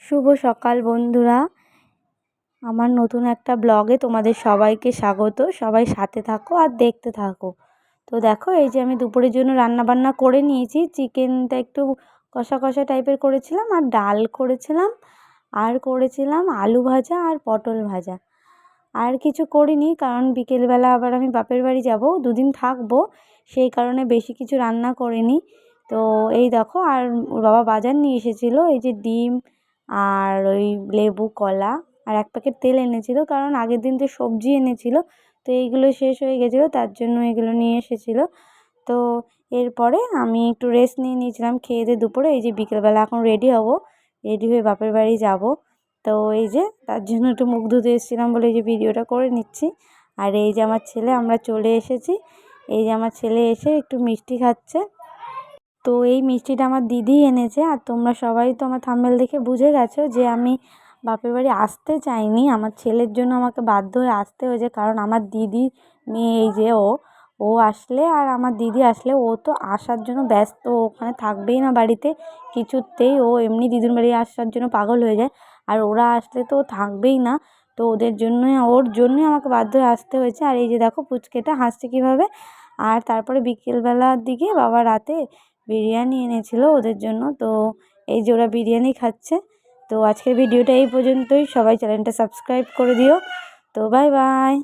শুভ সকাল বন্ধুরা, আমার নতুন একটা ব্লগে তোমাদের সবাইকে স্বাগত। সবাই সাথে থাকো আর দেখতে থাকো। তো দেখো, এই যে আমি দুপুরের জন্য রান্না বান্না করে নিয়েছি। চিকেনটা একটু কষা কষা টাইপের করেছিলাম, আর ডাল করেছিলাম, আর করেছিলাম আলু ভাজা আর পটল ভাজা। আর কিছু করিনি, কারণ বিকেলবেলা আবার আমি বাপের বাড়ি যাব, দুদিন থাকবো, সেই কারণে বেশি কিছু রান্না করিনি। তো এই দেখো, আর ওর বাবা বাজার নিয়ে এসেছিলো, এই যে ডিম আর ওই লেবু, কলা আর এক প্যাকেট তেল এনেছিল, কারণ আগের দিন যে সবজি এনেছিল, তো এইগুলো শেষ হয়ে গেছিলো, তার জন্য এগুলো নিয়ে এসেছিলো। তো এরপরে আমি একটু রেস্ট নিয়ে নিয়েছিলাম খেয়ে দিয়ে দুপুরে। এই যে বিকেলবেলা এখন রেডি হব, রেডি হয়ে বাপের বাড়ি যাব। তো এই যে তার জন্য একটু মুখ ধুতে এসেছিলাম বলে এই যে ভিডিওটা করে নিচ্ছি। আর এই যে আমার ছেলে, আমরা চলে এসেছি। এই যে আমার ছেলে এসে একটু মিষ্টি খাচ্ছে। তো এই মিষ্টিটা আমার দিদি এনেছে। আর তোমরা সবাই তো আমার থাম্বনেল দেখে বুঝে গেছো যে আমি বাপের বাড়ি আসতে চাইনি, আমার ছেলের জন্য আমাকে বাধ্য হয়ে আসতে হয়েছে। কারণ আমার দিদি মেয়ে, এই যে ও আসলে আর আমার দিদি আসলে, ও তো আসার জন্য ব্যস্ত, ওখানে থাকবেই না বাড়িতে কিছুতেই। ও এমনি দিদির বাড়ি আসার জন্য পাগল হয়ে যায়, আর ওরা আসলে তো থাকবেই না। তো ওর জন্যই আমাকে বাধ্য হয়ে আসতে হয়েছে। আর এই যে দেখো পুচকেটা হাসছে কীভাবে। আর তারপরে বিকেলবেলার দিকে বাবা রাতে বিরিয়ানি এনেছিল ওদের জন্য। তো এই যে ওরা বিরিয়ানি খাচ্ছে। তো আজকের ভিডিওটা এই পর্যন্তই। সবাই চ্যানেলটা সাবস্ক্রাইব করে দিও। তো বাই বাই।